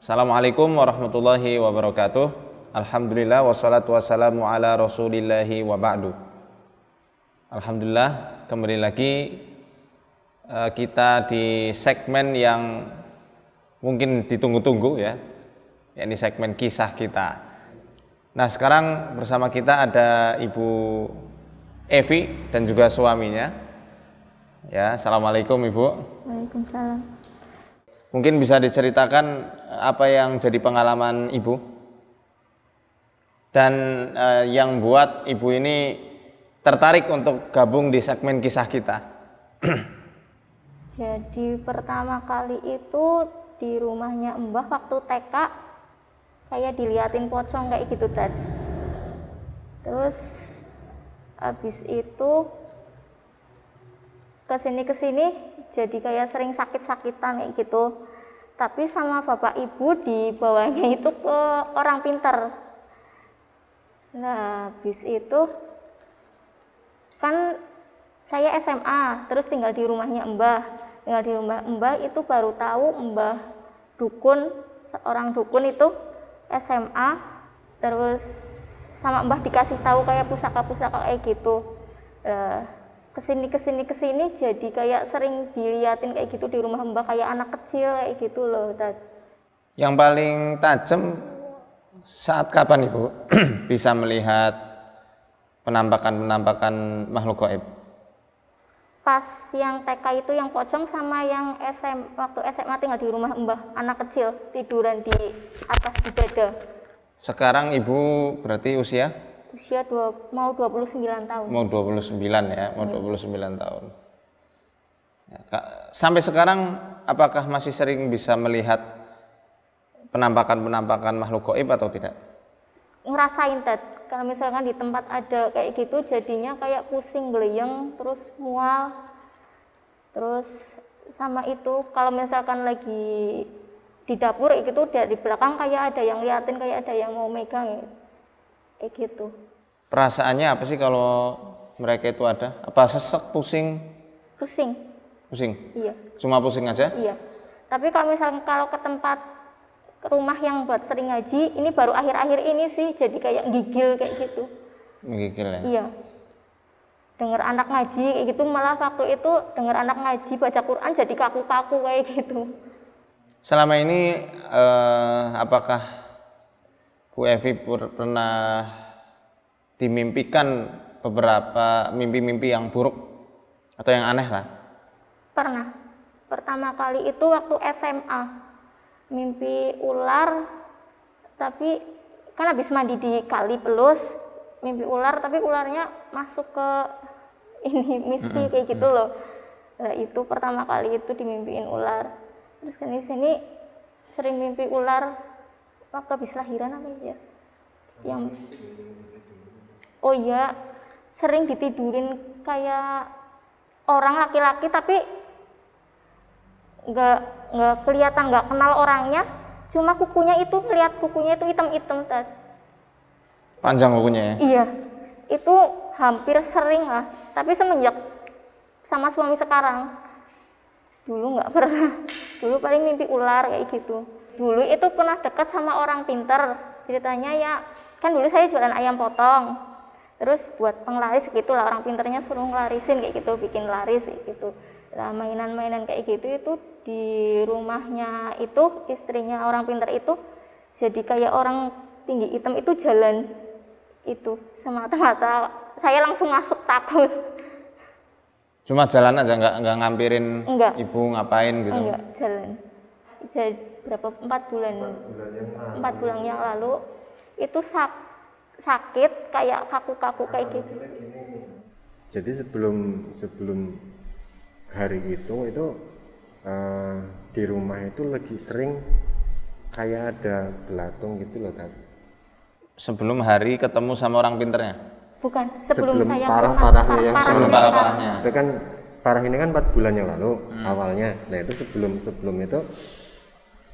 Assalamualaikum warahmatullahi wabarakatuh. Alhamdulillah wassalatu wassalamu ala rasulillahi wa ba'du. Alhamdulillah, kembali lagi kita di segmen yang mungkin ditunggu-tunggu ya, yakni segmen kisah kita. Nah, sekarang bersama kita ada Ibu Evi dan juga suaminya. Ya, assalamualaikum Ibu. Waalaikumsalam. Mungkin bisa diceritakan apa yang jadi pengalaman Ibu dan yang buat Ibu ini tertarik untuk gabung di segmen kisah kita. Jadi pertama kali itu di rumahnya Mbah waktu TK kayak diliatin pocong kayak gitu Dad. Terus habis itu kesini jadi kayak sering sakit-sakitan kayak gitu. Tapi sama bapak ibu dibawanya itu ke orang pinter. Nah habis itu kan saya SMA terus tinggal di rumahnya Mbah. Tinggal di rumah Mbah itu baru tahu Mbah dukun, seorang dukun itu SMA, terus sama Mbah dikasih tahu kayak pusaka-pusaka kayak gitu. Kesini jadi kayak sering diliatin kayak gitu di rumah Mbah kayak anak kecil kayak gitu loh Dad. Yang paling tajam saat kapan Ibu bisa melihat penampakan makhluk gaib? Pas yang TK itu yang pocong sama yang waktu SMA tinggal di rumah Mbah, anak kecil tiduran di atas di dada. Sekarang Ibu berarti usia? Usia mau 29 tahun. Mau 29 ya, mau 29 tahun. Ya, sampai sekarang apakah masih sering bisa melihat penampakan makhluk gaib atau tidak? Ngerasain Dad, kalau misalkan di tempat ada kayak gitu jadinya kayak pusing, geleyeng, terus mual. Terus sama itu kalau misalkan lagi di dapur kayak gitu di belakang kayak ada yang liatin, kayak ada yang mau megang kayak gitu. Perasaannya apa sih kalau mereka itu ada? Apa sesek, pusing? Pusing. Pusing? Iya. Cuma pusing aja? Iya. Tapi kalau misalkan kalau ke tempat rumah yang buat sering ngaji, ini baru akhir-akhir ini sih jadi kayak gigil kayak gitu. Menggigil ya? Iya. Dengar anak ngaji kayak gitu, malah waktu itu dengar anak ngaji baca Quran jadi kaku-kaku kayak gitu. Selama ini apakah Bu Evi pernah dimimpikan beberapa mimpi-mimpi yang buruk atau yang aneh lah? Pernah. Pertama kali itu waktu SMA. Mimpi ular, tapi kan habis mandi di kali Pelus, mimpi ular tapi ularnya masuk ke ini misfi kayak gitu loh. Nah, itu pertama kali itu dimimpiin ular. Terus kan di sini sering mimpi ular waktu habis lahiran apa ya? Yang oh iya, sering ditidurin kayak orang laki-laki tapi nggak kelihatan, nggak kenal orangnya, cuma kukunya itu hitam-hitam Dad. Panjang kukunya ya? Iya, itu hampir sering lah, tapi semenjak sama suami sekarang, dulu nggak pernah. Dulu paling mimpi ular kayak gitu. Dulu itu pernah dekat sama orang pinter, ceritanya ya, kan dulu saya jualan ayam potong, terus buat penglaris gitu lah, orang pinternya suruh ngelarisin kayak gitu, bikin laris kayak gitu. Nah, mainan-mainan kayak gitu itu di rumahnya itu istrinya orang pinter itu jadi kayak orang tinggi hitam itu jalan itu semata-mata saya langsung masuk takut. Cuma jalan aja nggak ngampirin? Enggak. Ibu ngapain gitu? Enggak, jalan. Jadi berapa 4 bulan yang lalu itu sakit kayak kaku-kaku kayak gitu. Jadi sebelum hari itu di rumah itu lagi sering kayak ada belatung gitu loh kan. Sebelum hari ketemu sama orang pinternya? Bukan, sebelum saya parahnya yang sebelum parahnya. Itu kan parah ini kan 4 bulan yang lalu awalnya. Nah itu sebelum itu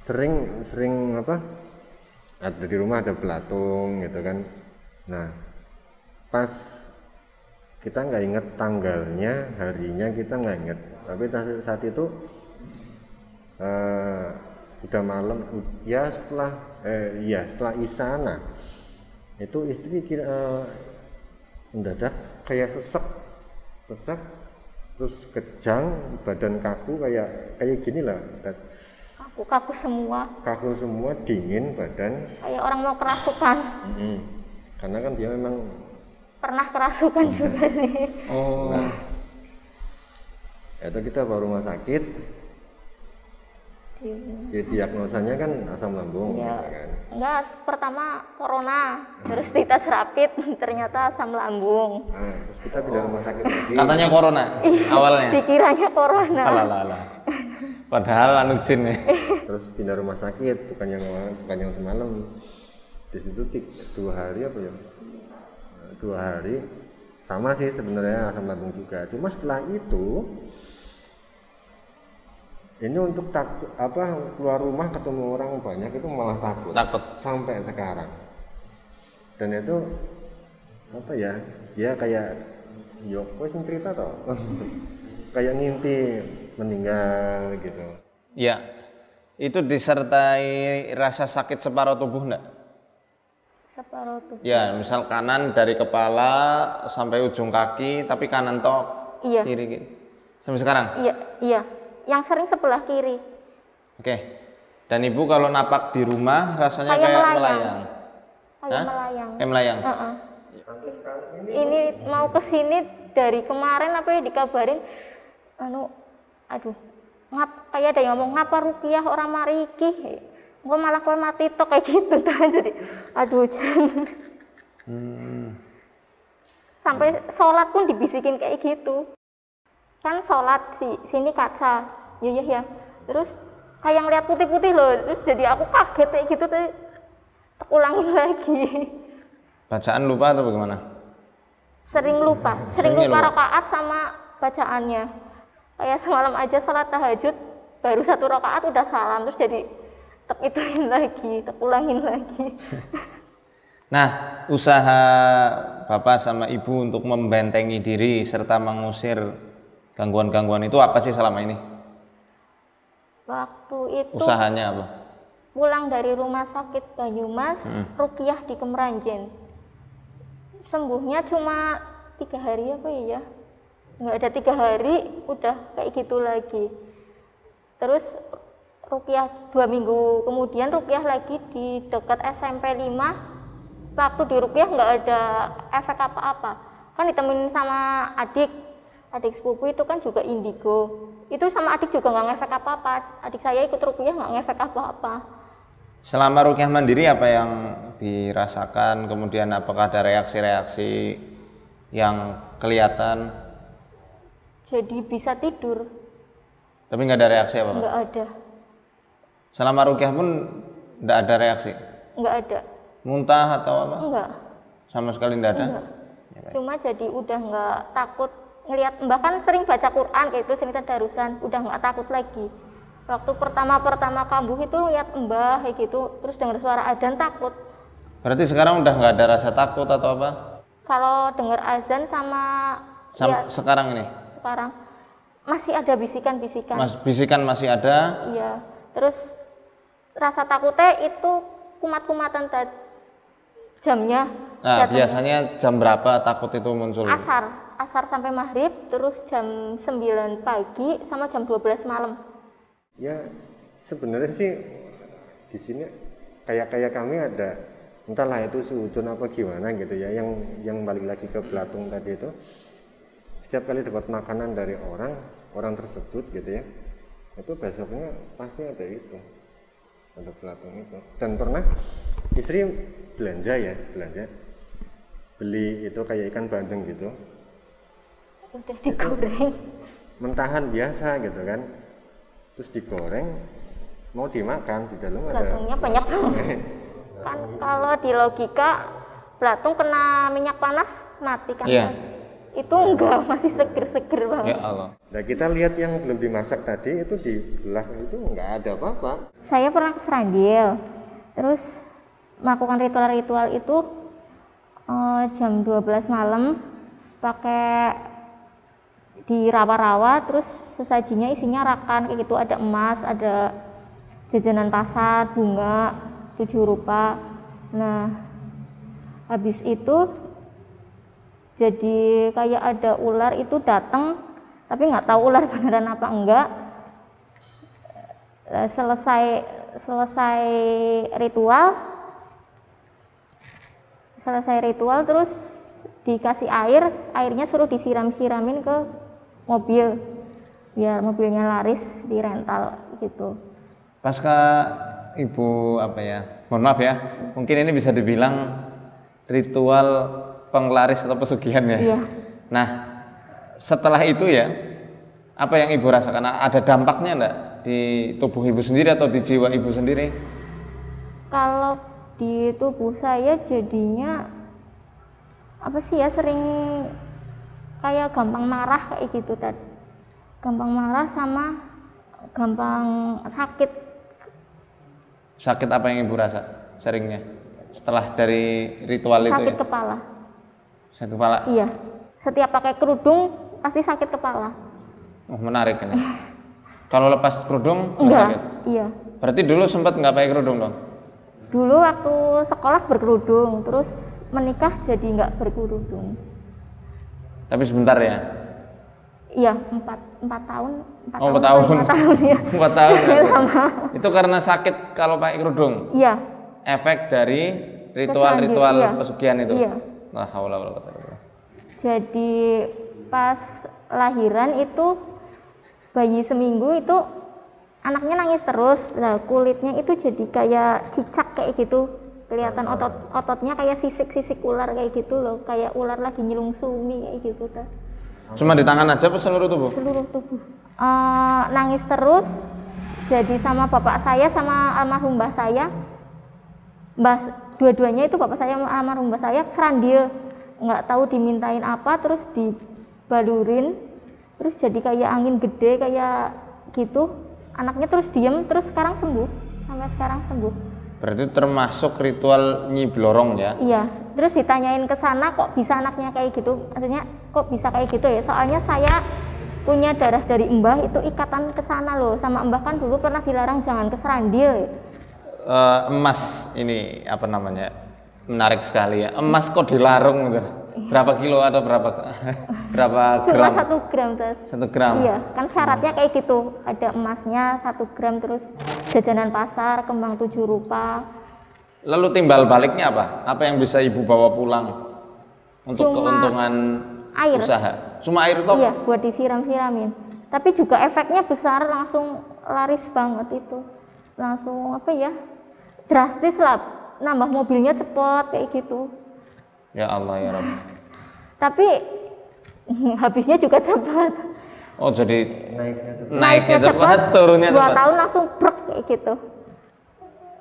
sering apa? Ada di rumah ada belatung gitu kan. Nah pas kita nggak inget tanggalnya, harinya kita nggak inget, tapi saat itu udah malam ya setelah isana itu istri mendadak kayak sesek terus kejang, badan kaku kayak gini lah, kaku semua, dingin badan kayak orang mau kerasukan. Karena kan dia memang pernah kerasukan juga sih. Nah, itu kita bawa rumah sakit. Diagnosanya kan asam lambung, ya. Kan? Enggak, pertama corona, terus dites rapid, ternyata asam lambung. Nah, terus kita pindah rumah sakit lagi. Katanya corona awalnya. Dikiranya corona. Alah. Padahal anu jin ya. Terus pindah rumah sakit, bukan yang semalam. Di situ 2 hari apa ya? 2 hari sama sih sebenarnya asam lambung juga. Cuma setelah itu ini untuk takut keluar rumah ketemu orang banyak itu malah takut sampai sekarang. Dan itu dia kayak sing cerita toh kayak ngimpi meninggal gitu ya. Itu disertai rasa sakit separuh tubuh enggak? Separuh tubuh ya, misal kanan dari kepala sampai ujung kaki tapi kanan tok, iya. Kiri sampai sekarang? Iya. Yang sering sebelah kiri. Oke. Dan ibu kalau napak di rumah rasanya kayak melayang. Kayak melayang. Ini mau kesini dari kemarin dikabarin, kayak ada yang ngomong ngapa rukiah orang mariki, kok malah kau mati tok kayak gitu kan. Jadi, sampai sholat pun dibisikin kayak gitu. Kan sholat sini kaca, ya. Terus kayak ngeliat putih-putih loh, terus jadi aku kaget kayak gitu, terus ulangin lagi. Bacaan lupa atau bagaimana? Sering lupa rakaat sama bacaannya. Kayak semalam aja sholat tahajud, baru 1 rakaat udah salam, terus jadi ulangin lagi. Nah, usaha Bapak sama Ibu untuk membentengi diri serta mengusir gangguan-gangguan itu apa sih selama ini? Waktu itu usahanya apa? Pulang dari rumah sakit Banyumas, rukiah di Kemeranjen. Sembuhnya cuma 3 hari nggak ada 3 hari udah kayak gitu lagi. Terus rukiah 2 minggu kemudian rukiah lagi di dekat SMP 5. Waktu di rukiah nggak ada efek apa-apa, kan ditemenin sama adik sepupu itu kan juga indigo, itu sama adik juga nggak ngefek apa-apa. Adik saya ikut rukiah nggak ngefek apa-apa. Selama rukiah mandiri apa yang dirasakan, kemudian apakah ada reaksi-reaksi yang kelihatan? Jadi bisa tidur. Tapi nggak ada reaksi apa? Nggak ada. Selama rukiah pun nggak ada reaksi? Nggak ada. Muntah atau apa? Enggak. Sama sekali nggak ada? Enggak. Cuma jadi udah nggak takut ngelihat, bahkan sering baca Quran kayak itu, sering tadarusan, udah nggak takut lagi. Waktu pertama kambuh itu lihat mbah kayak gitu, terus dengar suara adzan takut. Berarti sekarang udah nggak ada rasa takut atau apa? Kalau dengar azan sekarang ini? Sekarang masih ada bisikan-bisikan. Bisikan masih ada? Iya. Terus rasa takutnya itu kumat-kumatan jamnya. Nah, biasanya jam berapa takut itu muncul? Asar sampai maghrib, terus jam 9 pagi sama jam 12 malam. Ya sebenarnya sih di sini kayak kami ada, entahlah itu sudun apa gimana gitu ya, yang balik lagi ke belatung tadi itu, setiap kali dapat makanan dari orang tersebut gitu ya, itu besoknya pasti ada belatung itu. Dan pernah istri belanja beli itu kayak ikan bandeng gitu, udah digoreng mentahan biasa gitu kan, terus digoreng mau dimakan, di dalam belatungnya banyak banget. Kan kalau di logika belatung kena minyak panas mati kan. Yeah. Itu enggak, masih seger-seger banget. Ya Allah. Nah kita lihat yang belum dimasak tadi itu dibelah, itu enggak ada apa-apa. Saya pernah ke Serandil, terus melakukan ritual-ritual itu jam 12 malam pakai di rawa-rawa, terus sesajinya isinya rakan kayak gitu, ada emas, ada jajanan pasar, bunga, 7 rupa. Nah, habis itu jadi kayak ada ular itu datang, tapi nggak tahu ular beneran apa enggak. Selesai ritual terus dikasih airnya suruh disiram-siramin ke mobil biar mobilnya laris di rental gitu. Pasca Ibu mohon maaf ya, mungkin ini bisa dibilang ritual penglaris atau pesugihan ya. Iya. Nah, setelah itu ya, apa yang Ibu rasakan? Ada dampaknya enggak di tubuh Ibu sendiri atau di jiwa Ibu sendiri? Kalau di tubuh saya jadinya sering kayak gampang marah kayak gitu tadi. Gampang marah sama gampang sakit. Sakit apa yang Ibu rasa seringnya setelah dari ritual itu ya? Sakit kepala. Sakit kepala? Iya. Setiap pakai kerudung pasti sakit kepala. Oh, menarik ini. Kalau lepas kerudung nggak Enggak. sakit? Iya. Berarti dulu sempat nggak pakai kerudung dong? Dulu waktu sekolah berkerudung, terus menikah jadi nggak berkerudung. Tapi sebentar ya? Iya, 4 tahun. 4 Oh, 4 tahun. 4 tahun ya. 4 tahun. Lama. Itu karena sakit kalau pakai kerudung? Iya. Efek dari ritual-ritual Iya. pesugihan itu? Iya. La haula wala quwwata illa billah. Jadi pas lahiran itu bayi seminggu itu anaknya nangis terus. Nah, kulitnya itu jadi kayak cicak kayak gitu. Kelihatan ototnya kayak sisik-sisik ular kayak gitu loh, kayak ular lagi nyelungsumi kayak gitu ta. Cuma di tangan aja apa seluruh tubuh? Seluruh tubuh. Nangis terus. Jadi sama bapak saya sama almarhum mbah saya, dua-duanya itu bapak saya sama almarhum mbah saya serandil, nggak tahu dimintain apa, terus dibalurin, terus jadi kayak angin gede kayak gitu. Anaknya terus diem, terus sekarang sembuh, sampai sekarang sembuh. Berarti termasuk ritual Nyi Blorong ya? Iya, terus ditanyain ke sana kok bisa anaknya kayak gitu, maksudnya kok bisa kayak gitu ya, soalnya saya punya darah dari mbah itu ikatan ke sana loh, sama mbah kan dulu pernah dilarang jangan ke serandil. Emas ini menarik sekali ya, emas kok dilarung gitu. Berapa kilo atau berapa Cuma gram? 1 gram tuh. 1 gram? Iya, kan syaratnya kayak gitu, ada emasnya 1 gram, terus jajanan pasar, kembang 7 rupa. Lalu timbal baliknya apa? Apa yang bisa Ibu bawa pulang untuk Cuma keuntungan air. usaha? Cuma air toh? Iya, buat disiram-siramin. Tapi juga efeknya besar, langsung laris banget itu. Langsung drastis lah, nambah mobilnya cepet kayak gitu. Ya Allah ya Rabb. Tapi habisnya juga cepat. Oh, jadi naiknya tuh naiknya cepat, turunnya 2 cepat. tahun langsung brek kayak gitu.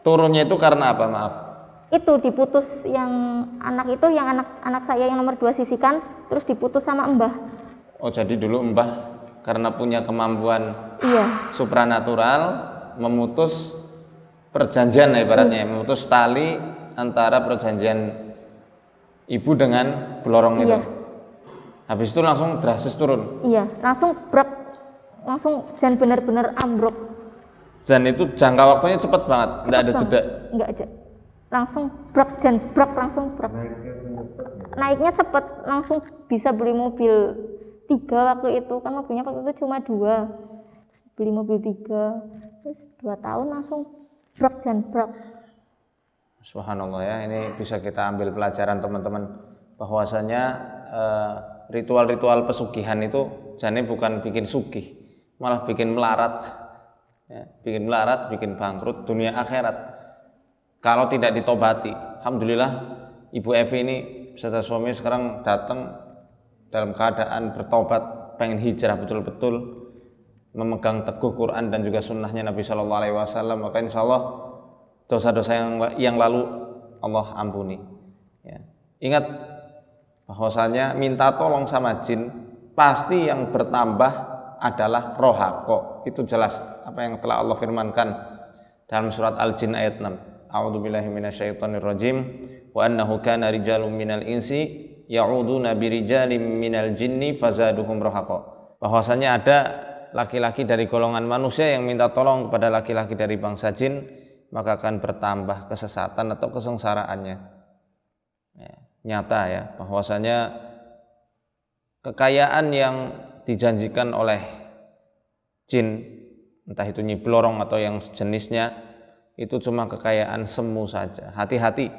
Turunnya itu karena apa, maaf? Itu diputus yang anak saya yang nomor 2 sisikan, terus diputus sama mbah. Oh, jadi dulu Mbah karena punya kemampuan Iya. supranatural memutus perjanjian ibaratnya, memutus tali antara perjanjian Ibu dengan Blorong itu. Iya. Habis itu langsung drastis turun. Iya, langsung brek, langsung dan benar-benar ambruk. Dan itu jangka waktunya cepat banget, tidak ada jeda. Enggak ada. Langsung brek dan brek, langsung brek. Naiknya cepet, langsung bisa beli mobil 3 waktu itu, kan mobilnya waktu itu cuma 2. Terus beli mobil 3, terus 2 tahun langsung brek dan brek. Subhanallah ya, ini bisa kita ambil pelajaran teman-teman bahwasanya ritual-ritual pesugihan itu jane bukan bikin sugih, malah bikin melarat. Ya, bikin melarat, bikin bangkrut dunia akhirat. Kalau tidak ditobati, alhamdulillah Ibu Evi ini beserta suami sekarang datang dalam keadaan bertobat, pengen hijrah betul-betul, memegang teguh Quran dan juga sunnahnya Nabi Shallallahu Alaihi Wasallam. Maka insya Allah dosa-dosa yang lalu Allah ampuni. Ya. Ingat bahwasanya minta tolong sama jin pasti yang bertambah adalah rohako. Itu jelas apa yang telah Allah firmankan dalam surat Al-Jin ayat 6. A'udzubillahi minasyaitonirrajim wa annahu kana rijalun minal insi ya'uduna birijalin minal jinni fazaduhum rohako. Bahwasanya ada laki-laki dari golongan manusia yang minta tolong kepada laki-laki dari bangsa jin, maka akan bertambah kesesatan atau kesengsaraannya. Ya, nyata ya, bahwasanya kekayaan yang dijanjikan oleh jin, entah itu Nyi Blorong atau yang sejenisnya, itu cuma kekayaan semu saja. Hati-hati,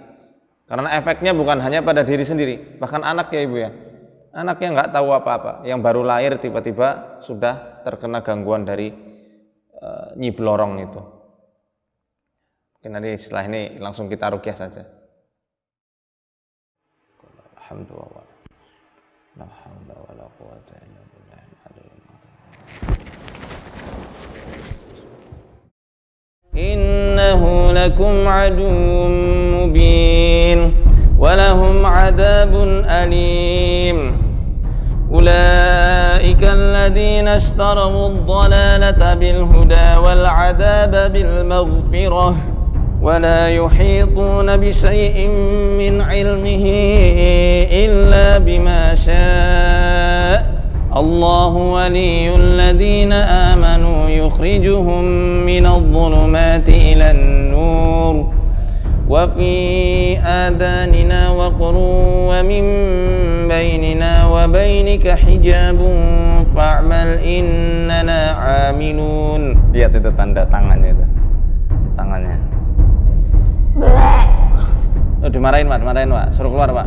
karena efeknya bukan hanya pada diri sendiri, bahkan anak ya Ibu ya. Anaknya nggak tahu apa-apa, yang baru lahir tiba-tiba sudah terkena gangguan dari Nyi Blorong itu. Mungkin nanti setelah ini langsung kita ruqyah saja. Alhamdulillah. La haula wala quwwata illa billah. Innahu lakum aduwwun mubin wa lahum adabun alim. أولئك الذين اشتروا الضلالة بالهدى والعذاب بالمغفرة ولا يحيطون بشيء من علمه إلا بما شاء الله ولي الذين آمنوا يخرجهم من الظلمات إلى النور وفي آذاننا وقر ومن بيننا وبينك حجاب فاعمل إننا عاملون. Lihat itu tanda tangannya itu. Tangannya. Oh, dimarahin Pak, Suruh keluar Pak.